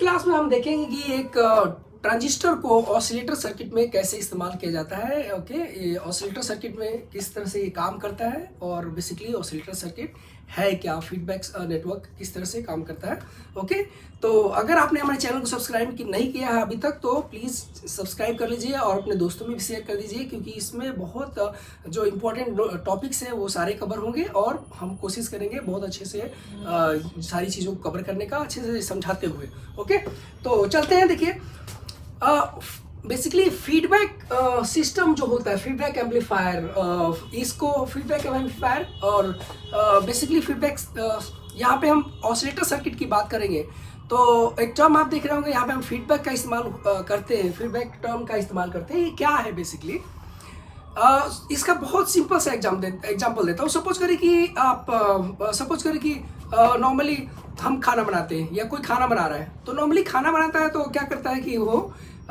Class में हम देखेंगे कि एक ट्रांजिस्टर को ऑसिलेटर सर्किट में कैसे इस्तेमाल किया जाता है। ओके, ये ऑसिलेटर सर्किट में किस तरह से ये काम करता है और बेसिकली ऑसिलेटर सर्किट है क्या, फीडबैक नेटवर्क किस तरह से काम करता है। ओके, तो अगर आपने हमारे चैनल को सब्सक्राइब नहीं किया है अभी तक तो प्लीज़ सब्सक्राइब कर लीजिए और अपने दोस्तों में भी शेयर कर दीजिए, क्योंकि इसमें बहुत जो इम्पोर्टेंट टॉपिक्स हैं वो सारे कवर होंगे और हम कोशिश करेंगे बहुत अच्छे से सारी चीज़ों को कवर करने का, अच्छे से समझाते हुए। ओके, तो चलते हैं। देखिए, बेसिकली फीडबैक सिस्टम जो होता है, फीडबैक एम्पलीफायर, इसको फीडबैक एम्पलीफायर और बेसिकली फीडबैक, यहाँ पे हम ऑसिलेटर सर्किट की बात करेंगे। तो एक टर्म आप देख रहे होंगे, यहाँ पे हम फीडबैक का इस्तेमाल करते हैं, फीडबैक टर्म का इस्तेमाल करते हैं। ये क्या है बेसिकली? इसका बहुत सिंपल सा एग्जाम्पल देता हूँ। सपोज करें कि नॉर्मली हम खाना बनाते हैं या कोई खाना बना रहा है, तो नॉर्मली खाना बनाता है तो क्या करता है कि वो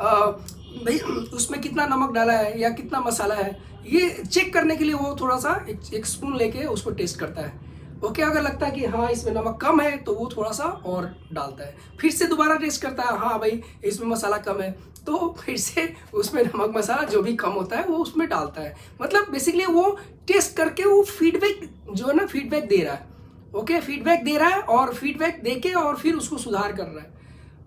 भाई उसमें कितना नमक डाला है या कितना मसाला है, ये चेक करने के लिए वो थोड़ा सा एक स्पून लेके उसको टेस्ट करता है। ओके, अगर लगता है कि हाँ इसमें नमक कम है तो वो थोड़ा सा और डालता है, फिर से दोबारा टेस्ट करता है, हाँ भाई इसमें मसाला कम है, तो फिर से उसमें नमक मसाला जो भी कम होता है वो उसमें डालता है। मतलब बेसिकली वो टेस्ट करके वो फीडबैक जो है ना, फीडबैक दे रहा है। ओके, फीडबैक दे रहा है और फीडबैक देके और फिर उसको सुधार कर रहा है।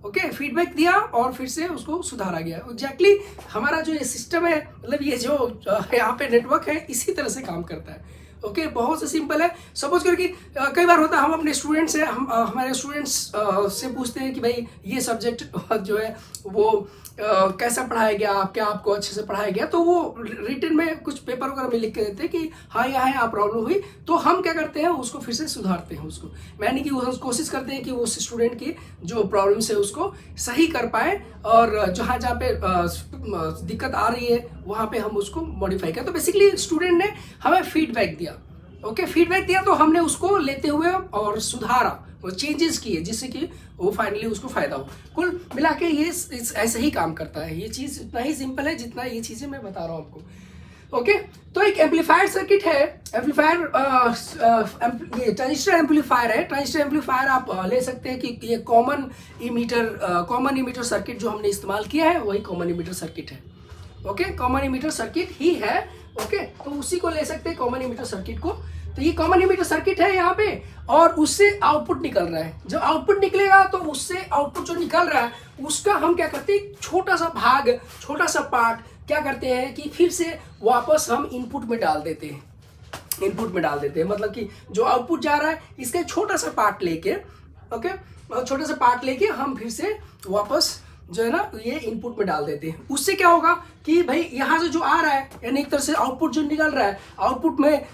ओके, फीडबैक दिया और फिर से उसको सुधारा गया। एग्जैक्टली हमारा जो ये सिस्टम है, मतलब ये जो यहाँ पे नेटवर्क है, इसी तरह से काम करता है। ओके, बहुत से सिंपल है। सपोज कर कि कई बार होता है, हम अपने स्टूडेंट से हमारे स्टूडेंट्स से पूछते हैं कि भाई ये सब्जेक्ट जो है वो कैसा पढ़ाया गया, क्या आपको अच्छे से पढ़ाया गया, तो वो रिटन में कुछ पेपर वगैरह में लिख के देते हैं कि हाँ यहाँ प्रॉब्लम हुई। तो हम क्या करते हैं, उसको फिर से सुधारते हैं, उसको यानी कि कोशिश करते हैं कि उस स्टूडेंट की जो प्रॉब्लम्स है उसको सही कर पाए और जहाँ पे दिक्कत आ रही है वहाँ पे हम उसको मॉडिफाई करें। तो बेसिकली स्टूडेंट ने हमें फीडबैक दिया। ओके, फीडबैक दिया तो हमने उसको लेते हुए और सुधारा, वो चेंजेस किए जिससे कि वो फाइनली उसको फायदा हो। कुल मिला के ये ऐसे ही काम करता है। ये चीज़ इतना ही सिंपल है जितना ये चीज़ें मैं बता रहा हूँ आपको। ओके, तो एक एम्पलीफायर सर्किट है, एम्पलीफायर ये ट्रांजिस्टर एम्पलीफायर है। ट्रांजिस्टर एम्पलीफायर आप ले सकते हैं कि ये कॉमन इमीटर सर्किट जो हमने इस्तेमाल किया है वही कॉमन इमीटर सर्किट है। ओके, कॉमन इमीटर सर्किट ही है। ओके, तो उसी को ले सकते हैं, कॉमन इमीटर सर्किट को। तो ये कॉमन इमीटर सर्किट है यहाँ पे, और उससे आउटपुट निकल रहा है। जब आउटपुट निकलेगा तो उससे आउटपुट जो निकल रहा है उसका हम क्या करते हैं, छोटा सा भाग, छोटा सा पार्ट क्या करते हैं कि फिर से वापस हम इनपुट में डाल देते हैं। मतलब कि जो आउटपुट जा रहा है इसका छोटा सा पार्ट लेके, ओके, छोटा सा पार्ट लेके हम फिर से वापस जो है ना ये इनपुट में डाल देते हैं। उससे क्या होगा कि भाई यहाँ से जो आ रहा है, यानी एक तरह से आउटपुट जो निकल रहा है, आउटपुट में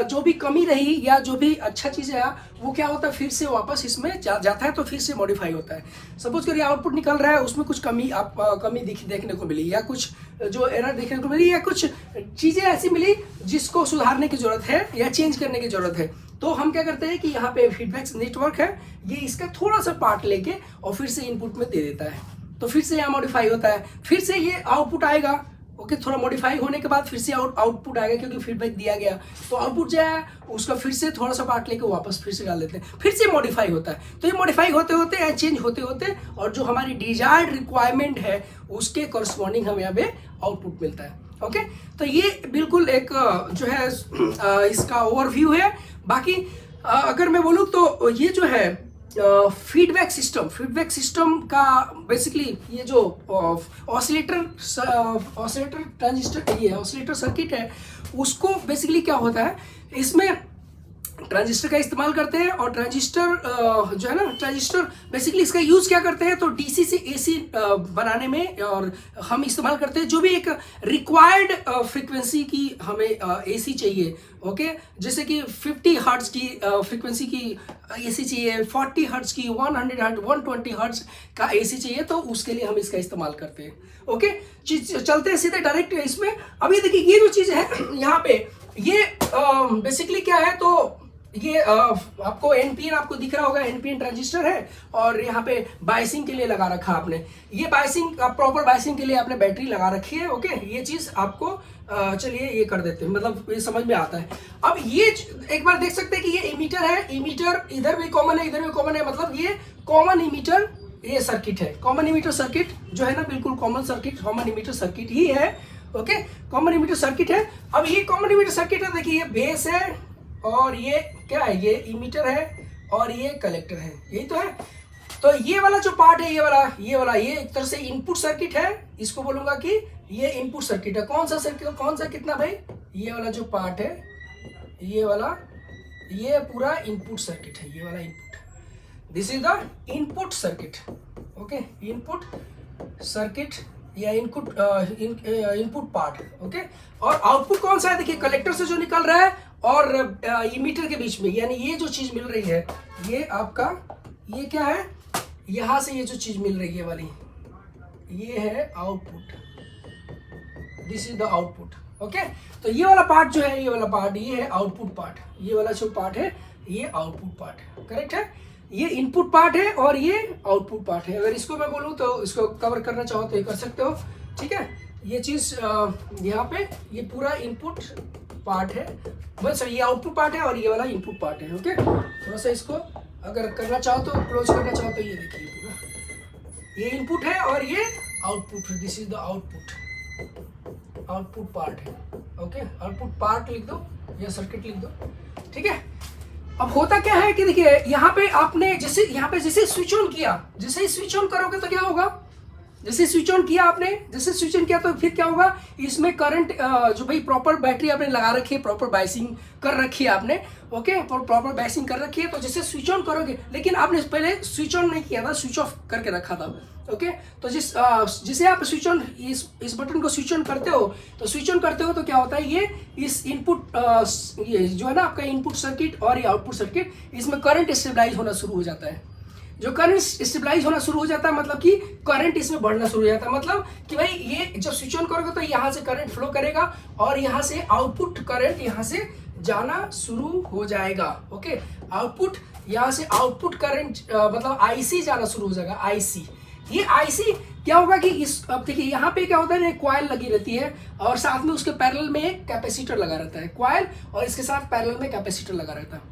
जो भी कमी रही या जो भी अच्छा चीज़ है वो क्या होता है, फिर से वापस इसमें जाता है, तो फिर से मॉडिफाई होता है। सपोज करिए आउटपुट निकल रहा है, उसमें कुछ कमी देखने को मिली, या कुछ जो एरर देखने को मिली, या कुछ चीज़ें ऐसी मिली जिसको सुधारने की जरूरत है या चेंज करने की जरूरत है। तो हम क्या करते हैं कि यहाँ पे फीडबैक नेटवर्क है, ये इसका थोड़ा सा पार्ट लेके और फिर से इनपुट में दे देता है, तो फिर से यहाँ मॉडिफाई होता है, फिर से ये आउटपुट आएगा। ओके, थोड़ा मॉडिफाई होने के बाद फिर से आउटपुट आएगा, क्योंकि फीडबैक दिया गया, तो आउटपुट जो है उसका फिर से थोड़ा सा पार्ट लेके वापस फिर से डाल देते हैं, फिर से मॉडिफाई होता है। तो ये मॉडिफाई होते होते या चेंज होते होते और जो हमारी डिजायर्ड रिक्वायरमेंट है उसके करस्पॉन्डिंग हमें यहाँ पे आउटपुट मिलता है। ओके, तो ये बिल्कुल एक जो है इसका ओवरव्यू है। बाकी अगर मैं बोलूँ तो ये जो है फीडबैक सिस्टम का बेसिकली ये जो ऑसिलेटर ट्रांजिस्टर, ये ऑसिलेटर सर्किट है, उसको बेसिकली क्या होता है, इसमें ट्रांजिस्टर का इस्तेमाल करते हैं। और ट्रांजिस्टर जो है ना, ट्रांजिस्टर बेसिकली इसका यूज़ क्या करते हैं, तो डीसी से एसी बनाने में और हम इस्तेमाल करते हैं। जो भी एक रिक्वायर्ड फ्रीक्वेंसी की हमें एसी चाहिए, ओके, जैसे कि 50 हर्ट्ज की फ्रीक्वेंसी की एसी चाहिए, 40 हर्ट्ज की, 100 हर्ट्ज, 120 हर्ट्ज का एसी चाहिए, तो उसके लिए हम इसका इस्तेमाल करते हैं। ओके, चलते हैं सीधे डायरेक्ट इसमें। अभी देखिए ये जो चीज़ है यहाँ पे, ये बेसिकली क्या है, तो ये आपको एनपीएन आपको दिख रहा होगा, एनपीएन ट्रांजिस्टर है, और यहाँ पे बायसिंग के लिए लगा रखा आपने, ये बायसिंग प्रॉपर बायसिंग के लिए आपने बैटरी लगा रखी है। ओके, ये चीज़ आपको चलिए ये कर देते हैं, मतलब ये समझ में आता है। अब ये एक बार देख सकते हैं कि ये इमीटर है, इमीटर इधर भी कॉमन है, इधर भी कॉमन है, मतलब ये कॉमन इमीटर ये सर्किट है, कॉमन इमीटर सर्किट जो है ना, बिल्कुल common circuit, common emitter circuit ही है। ओके, कॉमन इमीटर सर्किट है। अब ये कॉमन इमीटर सर्किट है, देखिए ये बेस है और ये क्या है, ये इमीटर है और ये कलेक्टर है, यही तो है। तो ये वाला जो पार्ट है, ये एक तरह से इनपुट सर्किट है, इसको बोलूंगा कि ये इनपुट सर्किट है। कौन सा सर्किट, कौन सा कितना भाई, ये वाला जो पार्ट है, ये वाला, ये पूरा इनपुट सर्किट है, ये वाला input, this is the input circuit. Okay, input circuit या इनपुट पार्ट। ओके, और आउटपुट कौन सा है, देखिए कलेक्टर से जो निकल रहा है और इमीटर के बीच में, यानी ये जो चीज मिल रही है, ये आपका, ये क्या है, यहां से ये जो चीज मिल रही है वाली, ये है output, this is the output. Okay, तो ये वाला पार्ट जो है, ये वाला पार्ट, ये है आउटपुट पार्ट, ये वाला जो पार्ट है ये आउटपुट पार्ट, करेक्ट है। ये इनपुट पार्ट है और ये आउटपुट पार्ट है। अगर इसको मैं बोलूँ तो इसको कवर करना चाहो तो ये कर सकते हो, ठीक है। ये चीज यहाँ पे ये पूरा इनपुट पार्ट है, बस ये आउटपुट पार्ट है और ये वाला इनपुट पार्ट है। ओके, थोड़ा सा इसको अगर करना चाहो तो, क्लोज करना चाहो तो, ये देखिए पूरा ये इनपुट है और ये आउटपुट है, this is the output part है। ओके, आउटपुट पार्ट लिख दो या सर्किट लिख दो, ठीक है। अब होता क्या है कि देखिए यहाँ पे आपने जैसे यहाँ पे जैसे स्विच ऑन किया, जैसे स्विच ऑन करोगे तो क्या होगा, जैसे स्विच ऑन किया आपने, जैसे स्विच ऑन किया तो फिर क्या होगा, इसमें करंट जो भाई प्रॉपर बैटरी आपने लगा रखी है, प्रॉपर बाइसिंग कर रखी है आपने। ओके, प्रॉपर बाइसिंग कर रखी है, तो जैसे स्विच ऑन करोगे, लेकिन आपने पहले स्विच ऑन नहीं किया था, स्विच ऑफ करके रखा था। ओके, तो जिसे आप स्विच ऑन, इस बटन को स्विच ऑन करते हो, तो स्विच ऑन करते हो तो क्या होता है, ये इस इनपुट ये जो है ना आपका इनपुट सर्किट और ये आउटपुट सर्किट, इसमें करंट स्टेबलाइज होना शुरू हो जाता है। जो करंट स्टेबलाइज होना शुरू हो जाता है मतलब कि करंट इसमें बढ़ना शुरू हो जाता है, मतलब कि भाई ये जब स्विच ऑन करोगे तो यहाँ से करंट फ्लो करेगा और यहाँ से आउटपुट करंट यहाँ से जाना शुरू हो जाएगा। ओके, आउटपुट, यहाँ से आउटपुट करंट मतलब आईसी जाना शुरू हो जाएगा, आईसी। ये आईसी क्या होगा कि इस, अब देखिए यहाँ पे क्या होता है, कॉइल लगी रहती है और साथ में उसके पैरेलल में एक कैपेसिटर लगा रहता है, कॉइल और इसके साथ पैरेलल में कैपेसिटर लगा रहता है,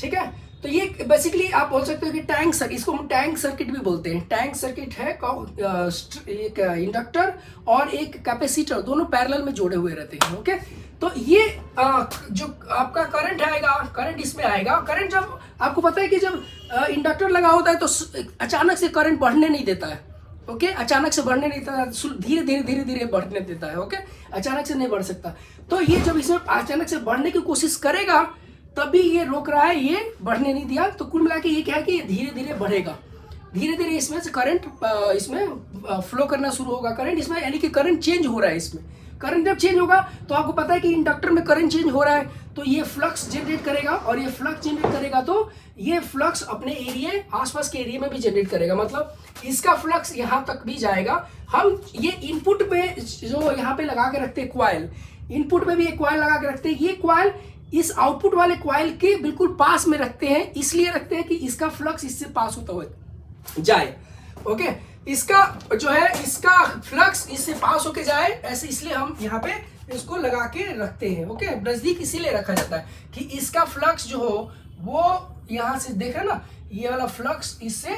ठीक है। तो ये बेसिकली आप बोल सकते हो कि टैंक सर्किट, इसको हम टैंक सर्किट भी बोलते हैं। टैंक सर्किट है एक इंडक्टर और एक कैपेसिटर, दोनों पैरेलल में जोड़े हुए रहते हैं। ओके, तो ये जो आपका करंट आएगा, करंट इसमें आएगा। करंट जब आपको पता है कि जब इंडक्टर लगा होता है तो अचानक से करंट बढ़ने नहीं देता है। ओके, अचानक से बढ़ने नहीं देता, धीरे धीरे धीरे धीरे बढ़ने देता है। ओके, अचानक से नहीं बढ़ सकता। तो ये जब इसमें अचानक से बढ़ने की कोशिश करेगा तभी ये रोक रहा है, ये बढ़ने नहीं दिया। तो कुल मिला के ये क्या है कि ये धीरे धीरे बढ़ेगा, धीरे धीरे इसमें से करंट इसमें फ्लो करना शुरू होगा। करंट इसमें, यानी कि करंट चेंज हो रहा है इसमें। करंट जब चेंज होगा तो आपको पता है कि इंडक्टर में करंट चेंज हो रहा है, तो ये फ्लक्स जनरेट करेगा और ये फ्लक्स जनरेट करेगा तो ये फ्लक्स अपने एरिया, आसपास के एरिया में भी जनरेट करेगा, मतलब इसका फ्लक्स यहाँ तक भी जाएगा। हम ये इनपुट में जो यहाँ पे लगा के रखते हैं कॉइल, इनपुट में भी एक कॉइल लगा के रखते हैं। ये कॉइल इस आउटपुट वाले कॉइल के बिल्कुल पास में रखते हैं, इसलिए रखते हैं कि इसका फ्लक्स इससे पास होता हुआ जाए। ओके, इसका जो है, इसका फ्लक्स इससे पास होके जाए, ऐसे इसलिए हम यहाँ पे इसको लगा के रखते हैं। ओके, नजदीक इसीलिए रखा जाता है कि इसका फ्लक्स जो हो वो यहाँ से, देख रहे ना, ये वाला फ्लक्स इससे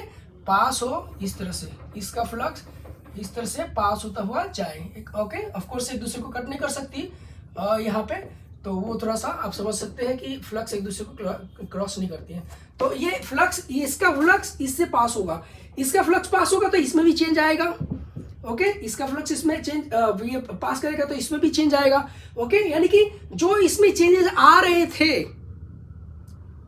पास हो, इस तरह से इसका फ्लक्स इस तरह से पास होता हुआ जाए। ओके, ऑफ कोर्स एक दूसरे को कट नहीं कर सकती यहाँ पे, तो वो थोड़ा सा आप समझ सकते हैं कि फ्लक्स एक दूसरे को क्रॉस नहीं करती है। तो ये फ्लक्स, इसका फ्लक्स इससे पास होगा, इसका फ्लक्स पास होगा तो इसमें भी चेंज आएगा। ओके, इसका फ्लक्स इसमें चेंज, ये पास करेगा तो इसमें भी चेंज आएगा। ओके, यानी कि जो इसमें चेंजेस आ रहे थे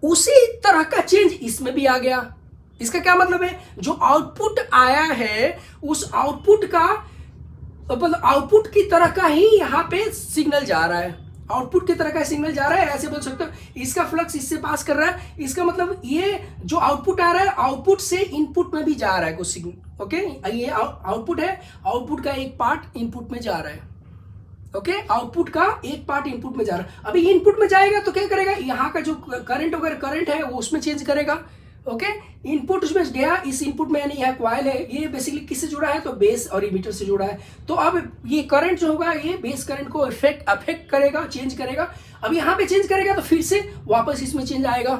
उसी तरह का चेंज इसमें भी आ गया। इसका क्या मतलब है, जो आउटपुट आया है उस आउटपुट का, मतलब आउटपुट की तरह का ही यहाँ पे सिग्नल जा रहा है, आउटपुट की तरह का सिग्नल जा रहा है, ऐसे बोल सकते हो। इसका फ्लक्स इससे पास कर रहा है, इसका मतलब ये जो आउटपुट आ रहा है, आउटपुट से इनपुट में भी जा रहा है कुछ सिग्नल। ओके, ये आउटपुट है, आउटपुट का एक पार्ट इनपुट में जा रहा है। ओके, आउटपुट का एक पार्ट इनपुट में जा रहा है। अभी इनपुट में जाएगा तो क्या करेगा, यहाँ का जो करंट वगैरह करंट है वो उसमें चेंज करेगा। ओके, इनपुट उसमें गया, इस इनपुट में यानी यह कॉइल है, ये बेसिकली किससे जुड़ा है, तो बेस और इमीटर से जुड़ा है। तो अब ये करंट जो होगा ये बेस करंट को अफेक्ट करेगा, चेंज करेगा। अब यहाँ पे चेंज करेगा तो फिर से वापस इसमें चेंज आएगा।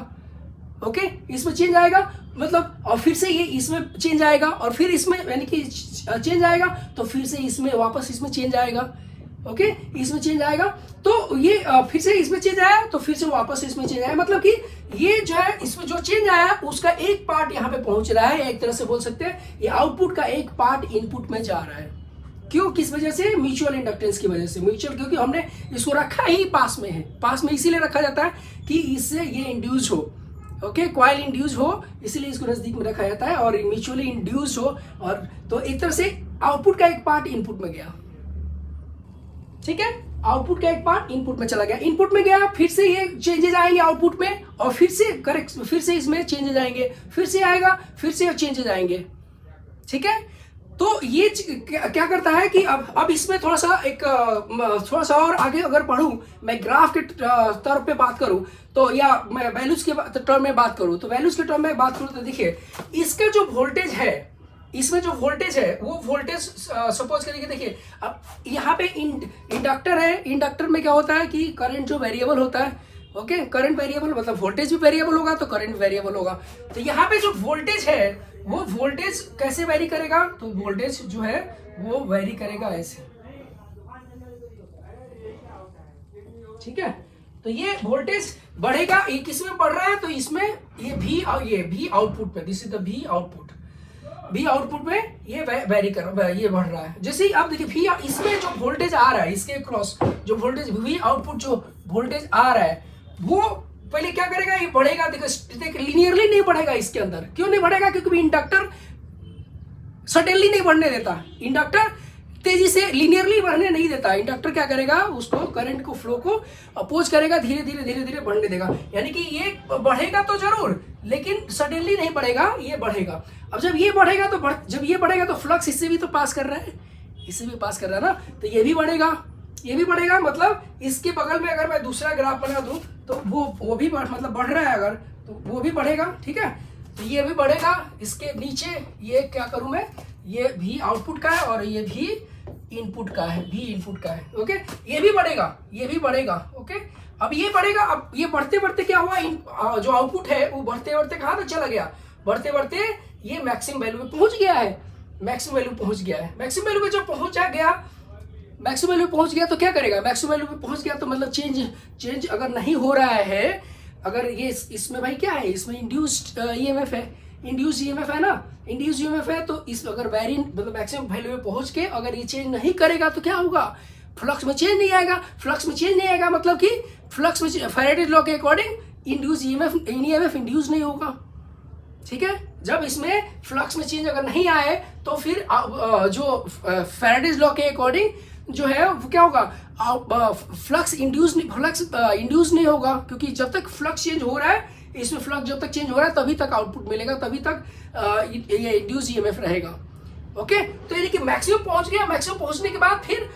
ओके, इसमें चेंज आएगा मतलब और फिर से ये इसमें चेंज आएगा और फिर इसमें यानी कि चेंज आएगा तो फिर से इसमें वापस इसमें चेंज आएगा। ओके, इसमें चेंज आएगा तो ये फिर से इसमें चेंज आया तो फिर से वापस इसमें चेंज आया। मतलब कि ये जो है इसमें जो चेंज आया उसका एक पार्ट यहाँ पे पहुंच रहा है, एक तरह से बोल सकते हैं ये आउटपुट का एक पार्ट इनपुट में जा रहा है। क्यों, किस वजह से? म्यूचुअल इंडक्टेंस की वजह से। म्यूचुअल क्योंकि हमने इसको रखा ही पास में है, पास में इसीलिए रखा जाता है कि इससे ये इंड्यूस हो। ओके, कॉइल इंड्यूस हो इसलिए इसको नजदीक में रखा जाता है और म्यूचुअली इंड्यूस हो। और तो एक तरह से आउटपुट का एक पार्ट इनपुट में गया, ठीक है, आउटपुट का एक पार्ट इनपुट में चला गया, इनपुट में गया, फिर से ये चेंजेस आएंगे आउटपुट में और फिर से करेक्ट, फिर से इसमें चेंजेस आएंगे, फिर से आएगा, फिर से चेंजेस आएंगे, ठीक है। तो ये क्या करता है कि अब इसमें थोड़ा सा और आगे अगर पढ़ूं, मैं ग्राफ के तौर पे बात करूं तो, या मैं वैल्यूज के टर्म में बात करूं तो, वैल्यूज के टर्म में बात करूं तो देखिए इसका जो वोल्टेज है, इसमें जो वोल्टेज है वो वोल्टेज सपोज करिए, देखिए अब यहाँ पे इंडक्टर है, इंडक्टर में क्या होता है कि करंट जो वेरिएबल होता है, ओके, करंट वेरिएबल मतलब वोल्टेज भी वेरिएबल होगा तो करंट वेरिएबल होगा। तो यहाँ पे जो वोल्टेज है वो वोल्टेज कैसे वेरी करेगा, तो वोल्टेज जो है वो वेरी करेगा ऐसे, ठीक है। तो ये वोल्टेज बढ़ेगा, ये किस में बढ़ रहा है तो इसमें ये भी आउटपुट में, दिस इज द भी आउटपुट में ये वेरी कर, ये बढ़ रहा है। जैसे ही आप देखिए भी इसमें जो वोल्टेज आ रहा है, इसके क्रॉस जो वोल्टेज भी आउटपुट जो वोल्टेज आ रहा है वो पहले क्या करेगा, ये बढ़ेगा, देखो लीनियरली नहीं बढ़ेगा इसके अंदर। क्यों नहीं बढ़ेगा? क्योंकि इंडक्टर सडनली नहीं बढ़ने देता, इंडक्टर तेजी से लीनियरली बढ़ने नहीं देता। इंडक्टर क्या करेगा, उसको करंट को फ्लो को अपोज करेगा, धीरे धीरे बढ़ने देगा। यानी कि ये बढ़ेगा तो जरूर, लेकिन सडनली नहीं बढ़ेगा, ये बढ़ेगा। अब जब ये बढ़ेगा तो फ्लक्स इससे भी तो पास कर रहा है, इससे भी पास कर रहा है ना, तो ये भी बढ़ेगा। मतलब इसके बगल में अगर मैं दूसरा ग्राफ बना दूं तो वो भी मतलब बढ़ रहा है अगर, तो वो भी बढ़ेगा, ठीक है। तो ये भी बढ़ेगा, इसके नीचे ये क्या करूं मैं, ये भी आउटपुट का है और ये भी इनपुट का है, ओके। ये भी बढ़ेगा, ओके। अब ये बढ़ेगा, अब ये बढ़ते बढ़ते क्या हुआ, जो आउटपुट है वो बढ़ते बढ़ते कहाँ तक चला गया, बढ़ते बढ़ते ये मैक्सिमम वैल्यू पे पहुंच गया है, मैक्सिमम वैल्यू पे जब मैक्सिमम वैल्यू पहुंच गया तो क्या करेगा, मैक्सिमम वैल्यू पे पहुंच गया तो मतलब चेंज अगर नहीं हो रहा है, अगर ये इसमें भाई क्या है, इसमें इंड्यूस्ड ईएमएफ है, इंड्यूस ईएमएफ है तो इस अगर वेरी मतलब मैक्सिमम वैल्यू पे पहुंच के अगर ये चेंज नहीं करेगा तो क्या होगा, फ्लक्स में चेंज नहीं आएगा, मतलब कि फ्लक्स में फैराडेज लॉ के अकॉर्डिंग इंड्यूस ईएमएफ इंड्यूस नहीं होगा, ठीक है। जब इसमें फ्लक्स में चेंज अगर नहीं आए तो फिर जो फैराडेज लॉ के अकॉर्डिंग जो है वो क्या होगा, फ्लक्स इंड्यूस नहीं होगा, क्योंकि जब तक फ्लक्स चेंज हो रहा है, इसमें फ्लक्स जब तक चेंज हो रहा है तभी तक आउटपुट मिलेगा, तभी तक ये इंड्यूस ईएमएफ रहेगा, ओके। तो यानी कि मैक्सिमम पहुंच गया, मैक्सिमम पहुंचने के बाद फिर